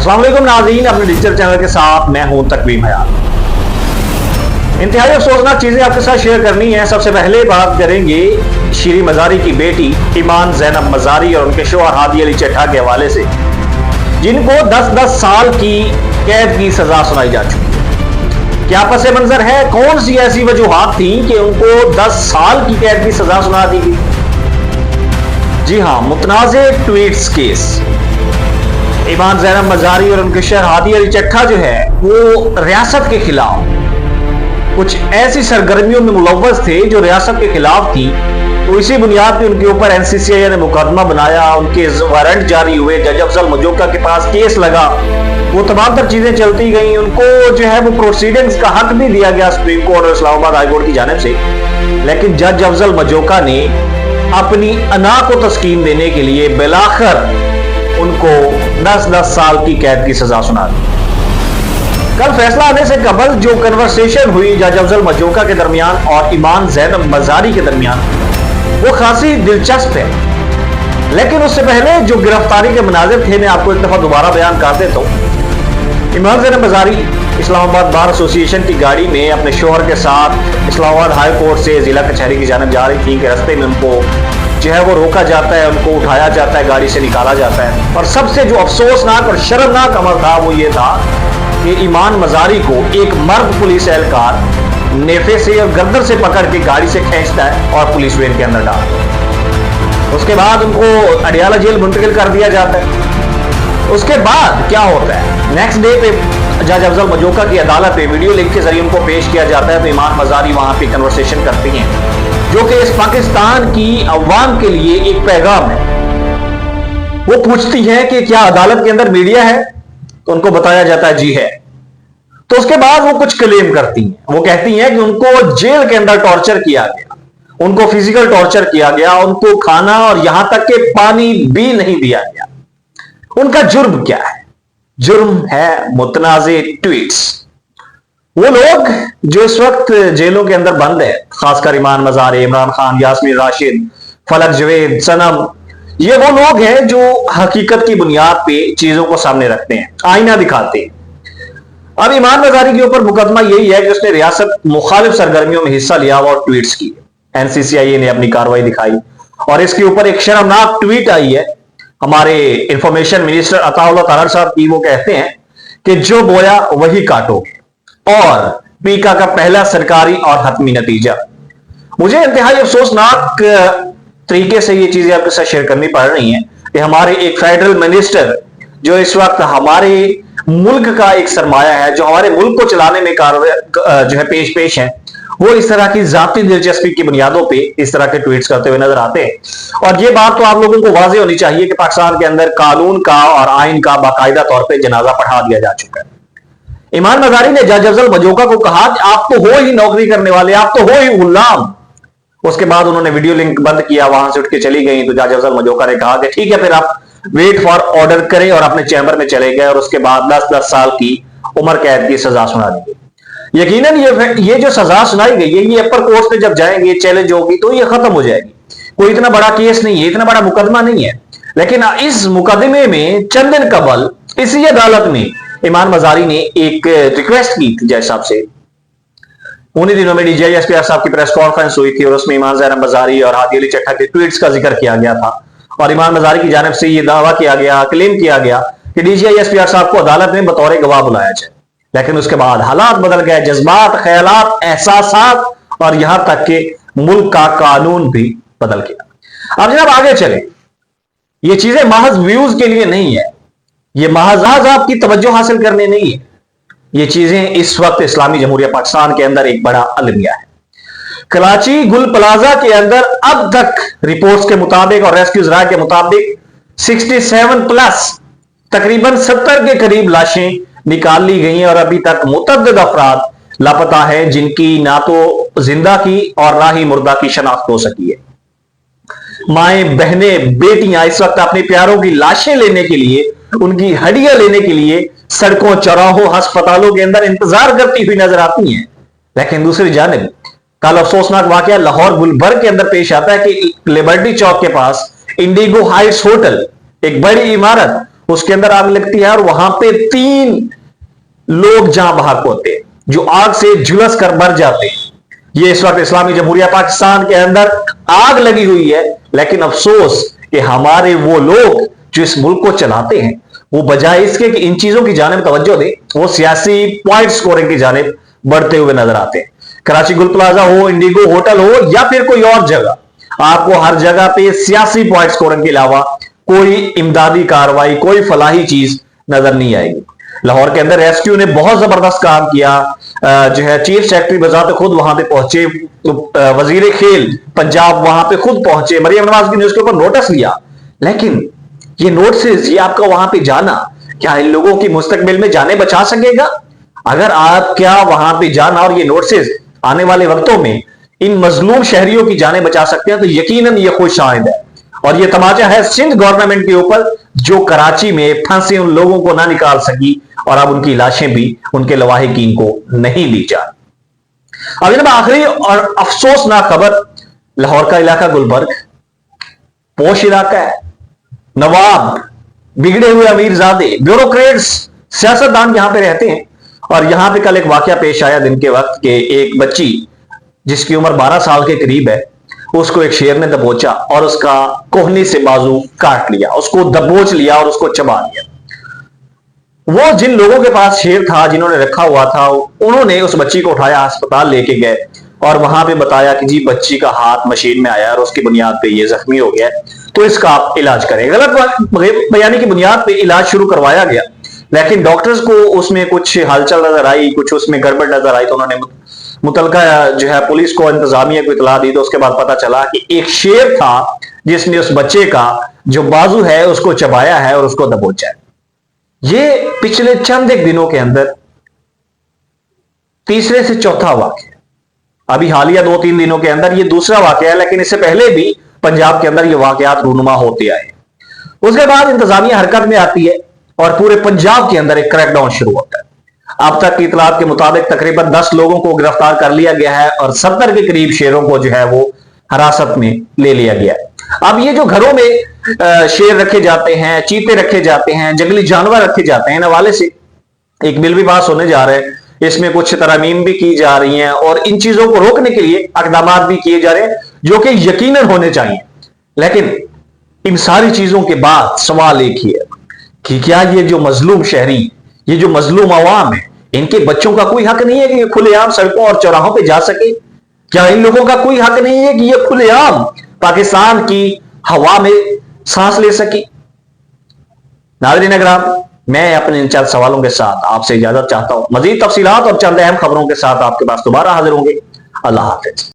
अस्सलाम वालेकुम नाज़रीन, अपने डिजिटल चैनल के साथ मैं हूं तकवीम हयात। इंतहाई अफसोसनाक चीजें आपके साथ शेयर करनी है। सबसे पहले बात करेंगे शीरी मजारी की बेटी ईमान ज़ैनब मजारी और उनके शोहर हादी अली चट्टा के हवाले से, जिनको 10-10 साल की कैद की सजा सुनाई जा चुकी है। क्या पस मंजर है? कौन सी ऐसी वजूहात थी कि उनको 10 साल की कैद की सजा सुना दी गई? जी हां, मुतनाज़े ट्वीट्स केस। ईमान ज़ैनब मजारी और उनके शहर हादी अली चट्टा जो है वो रियासत के खिलाफ कुछ ऐसी सरगर्मियों में मुलव्वस थे जो रियासत के खिलाफ थी। तो इसी बुनियाद पर उनके ऊपर एनसीसीआई ने मुकदमा बनाया, उनके वारंट जारी हुए, जज अफजल मजोका के पास केस लगा, वो तमाम तर चीजें चलती गई। उनको जो है वो प्रोसीडिंग्स का हक भी दिया गया सुप्रीम कोर्ट और इस्लामाबाद हाई कोर्ट की जानिब से। लेकिन जज अफजल मजोका ने अपनी अना को तस्कीन देने के लिए बिलाखिर उनको 10-10 साल की कैद की सजा सुना दी। कल फैसला आने से कबल जो कन्वर्सेशन हुई जज अफजल मजोका के दरमियान और ईमान ज़ैनब मजारी के दरमियान, वो खासी दिलचस्प है। लेकिन उससे पहले जो गिरफ्तारी के मनाजिर थे, मैं आपको एक दफा दोबारा बयान कर देता हूं। ईमान ज़ैनब मजारी इस्लामाबाद बार एसोसिएशन की गाड़ी में अपने शोहर के साथ इस्लामाबाद हाई कोर्ट से जिला कचहरी की जानिब जा रही थी कि रास्ते में उनको जो है वो रोका जाता है, उनको उठाया जाता है, गाड़ी से निकाला जाता है। और सबसे जो अफसोसनाक और शर्मनाक अमल था वो ये था कि ईमान मजारी को एक मर्द पुलिस एहलकार नेफे से और गर्दन से पकड़ के गाड़ी से खींचता है और पुलिस वेन के अंदर डालता है। उसके बाद उनको अडियाला जेल मुंतकिल कर दिया जाता है। उसके बाद क्या होता है, नेक्स्ट डे पे जज अफजल मजोका की अदालत पे वीडियो लिंक के जरिए उनको पेश किया जाता है। तो ईमान मजारी वहां पे कन्वर्सेशन करती हैं जो कि इस पाकिस्तान की अवाम के लिए एक पैगाम है। वो पूछती है कि क्या अदालत के अंदर मीडिया है? तो उनको बताया जाता है जी है। तो उसके बाद वो कुछ क्लेम करती हैं। वो कहती हैं कि उनको जेल के अंदर टॉर्चर किया गया, उनको फिजिकल टॉर्चर किया गया, उनको खाना और यहां तक कि पानी भी नहीं दिया गया। उनका जुर्म क्या है? जुर्म है मुतनाज़े ट्वीट्स। वो लोग जो इस वक्त जेलों के अंदर बंद है, खासकर ईमान मजारी, इमरान खान, यास्मीन राशिद, फलक जवेद, सनम, ये वो लोग हैं जो हकीकत की बुनियाद पे चीजों को सामने रखते हैं, आईना दिखाते हैं। अब ईमान मजारी के ऊपर मुकदमा यही है कि उसने रियासत मुखालिफ सरगर्मियों में हिस्सा लिया और ट्वीट्स की। एनसीसीआई ने अपनी कार्रवाई दिखाई और इसके ऊपर एक शर्मनाक ट्वीट आई है हमारे इंफॉर्मेशन मिनिस्टर अताउल्लाह तारड़ साहब की। वो कहते हैं कि जो बोया वही काटोगे, और पीका का पहला सरकारी और हतमी नतीजा। मुझे इंतहाई अफसोसनाक तरीके से ये चीजें आपके साथ शेयर करनी पड़ रही हैं कि हमारे एक फेडरल मिनिस्टर जो इस वक्त हमारे मुल्क का एक सरमाया है, जो हमारे मुल्क को चलाने में जो है पेश है, वो इस तरह की जाती दिलचस्पी की बुनियादों पे इस तरह के ट्वीट्स करते हुए नजर आते हैं। और ये बात तो आप लोगों को वाज़ेह होनी चाहिए कि पाकिस्तान के अंदर कानून का और आइन का बाकायदा तौर पर जनाजा पढ़ा दिया जा चुका है। ईमान मजारी ने जज अफजल मजोका को कहा कि आप तो हो ही नौकरी करने वाले, आप तो हो ही गुलाम। उसके बाद उन्होंने वीडियो लिंक बंद किया, वहां से उठ के चली गई। तो जज अफजल मजोका ने कहा कि ठीक है, फिर आप वेट फॉर ऑर्डर करें, और अपने चैम्बर में चले गए। और उसके बाद 10-10 साल की उम्र कैद की सजा सुना दी गई। यकीनन ये जो सजा सुनाई गई है, ये अपर कोर्ट में जब जाएंगे, चैलेंज होगी, तो ये खत्म हो जाएगी। कोई इतना बड़ा केस नहीं है, इतना बड़ा मुकदमा नहीं है। लेकिन इस मुकदमे में चंद दिन कबल इसी अदालत में ईमान मजारी ने एक रिक्वेस्ट की थी जज साहब से। उन्हीं दिनों में डीजीआईएसपी साहब की प्रेस कॉन्फ्रेंस हुई थी और उसमें ईमान ज़ैनब मजारी और हादी अली चट्टा के ट्वीट्स का जिक्र किया गया था। और ईमान मजारी की जानिब से यह दावा किया गया, क्लेम किया गया कि डीजीआईएसपी साहब को अदालत में बतौर गवाह बुलाया जाए। लेकिन उसके बाद हालात बदल गए, जज्बात, ख्यालात, एहसासात और यहां तक कि मुल्क का कानून भी बदल गया। अब जनाब आगे चले, ये चीजें महज व्यूज के लिए नहीं है, ये महज आपकी तवज्जो हासिल करने नहीं है। ये चीजें इस वक्त इस्लामी जमहूरिया पाकिस्तान के अंदर एक बड़ा अलमिया है। कराची गुल प्लाजा के अंदर अब तक रिपोर्ट्स के मुताबिक और रेस्क्यूज राय के मुताबिक 67+ तकरीबन 70 के करीब लाशें निकाल ली गई हैं और अभी तक मुतअद्दिद अफराद लापता है, जिनकी ना तो जिंदा की और ना ही मुर्दा की शनाख्त हो सकी है। माएं, बहनें, बेटियां इस वक्त अपने प्यारों की लाशें लेने के लिए, उनकी हड्डियां लेने के लिए सड़कों, चौराहों, अस्पतालों के अंदर इंतजार करती हुई नजर आती हैं। लेकिन दूसरी जानिब कल अफसोसनाक वाकया लाहौर गुलबर्ग के अंदर पेश आता है कि लिबर्टी चौक के पास इंडिगो हाइट्स होटल, एक बड़ी इमारत, उसके अंदर आग लगती है और वहां पे 3 लोग जहां बहक होते हैं, जो आग से झुलस कर मर जाते हैं। ये इस वक्त इस्लामी जमहूरिया पाकिस्तान के अंदर आग लगी हुई है, लेकिन अफसोस कि हमारे वो लोग जो इस मुल्क को चलाते हैं, वो बजाय इसके कि इन चीजों की जानिब तवज्जो दे, वो सियासी पॉइंट स्कोरिंग की जानिब बढ़ते हुए नजर आते हैं। कराची गुल प्लाजा हो, इंडिगो होटल हो या फिर कोई और जगह, आपको हर जगह पे सियासी पॉइंट स्कोरिंग के अलावा कोई इमदादी कार्रवाई, कोई फलाही चीज नजर नहीं आएगी। लाहौर के अंदर रेस्क्यू ने बहुत जबरदस्त काम किया, जो है चीफ सेक्रेटरी बजाते खुद वहां पे पहुंचे, वजीर खेल पंजाब वहां पे खुद पहुंचे, मरियम नवाज की न्यूज के ऊपर नोटिस लिया। लेकिन ये नोटिस, ये आपका वहां पे जाना क्या इन लोगों की मुस्तकबिल में जाने बचा सकेगा? अगर आप क्या वहां पे जाना और ये नोटिस आने वाले वक्तों में इन मजलूम शहरियों की जाने बचा सकते हैं, तो यकीनन ये खुश शाहिद है। और ये तमाचा है सिंध गवर्नमेंट के ऊपर, जो कराची में फंसे उन लोगों को ना निकाल सकी और अब उनकी लाशें भी उनके लवाहिकीन को नहीं दी जा। अब जनाब आखिरी और अफसोसनाक खबर, लाहौर का इलाका गुलबर्ग पोश इलाका है। नवाब, बिगड़े हुए अमीरजादे, ब्यूरोक्रेट्स, सियासतदान यहां पे रहते हैं। और यहां पे कल एक वाकया पेश आया दिन के वक्त के एक बच्ची जिसकी उम्र 12 साल के करीब है, उसको एक शेर ने दबोचा और उसका कोहनी से बाजू काट लिया, उसको दबोच लिया और उसको चबा लिया। वो जिन लोगों के पास शेर था, जिन्होंने रखा हुआ था, उन्होंने उस बच्ची को उठाया, अस्पताल लेके गए और वहां पे बताया कि जी बच्ची का हाथ मशीन में आया और उसकी बुनियाद पे ये जख्मी हो गया, तो इसका आप इलाज करें। गलत बयानी की बुनियाद पे इलाज शुरू करवाया गया, लेकिन डॉक्टर्स को उसमें कुछ हलचल नजर आई, कुछ उसमें गड़बड़ नजर आई, तो उन्होंने मुतलका जो है पुलिस को, इंतजामिया को इतला दी। तो उसके बाद पता चला कि एक शेर था जिसने उस बच्चे का जो बाजू है उसको चबाया है और उसको दबोचा है। ये पिछले चंद एक दिनों के अंदर तीसरे से चौथा वाकया, अभी हालिया 2-3 दिनों के अंदर ये दूसरा वाकया है, लेकिन इससे पहले भी पंजाब के अंदर ये वाकयात रूनुमा होते आए। उसके बाद इंतजामिया हरकत में आती है और पूरे पंजाब के अंदर एक क्रैकडाउन शुरू होता है। अब तक की इतलात के मुताबिक तकरीबन 10 लोगों को गिरफ्तार कर लिया गया है और 70 के करीब शेरों को जो है वो हिरासत में ले लिया गया है। अब ये जो घरों में शेर रखे जाते हैं, चीते रखे जाते हैं, जंगली जानवर रखे जाते हैं, इन हवाले से एक बिल भी पास होने जा रहे हैं, इसमें कुछ तरमीम भी की जा रही हैं और इन चीजों को रोकने के लिए इकदाम भी किए जा रहे हैं, जो कि यकीनन होने चाहिए। लेकिन इन सारी चीजों के बाद सवाल एक ही है कि क्या ये जो मजलूम शहरी, ये जो मजलूम अवाम है, इनके बच्चों का कोई हक नहीं है कि ये खुलेआम सड़कों और चौराहों पे जा सके? क्या इन लोगों का कोई हक नहीं है कि ये खुलेआम पाकिस्तान की हवा में सांस ले सके? नाज़रीन इकराम, मैं अपने इन चंद सवालों के साथ आपसे इजाजत चाहता हूं। मजीद तफसीलात और चंद अहम खबरों के साथ आपके पास दोबारा हाजिर होंगे। अल्लाह हाफिज।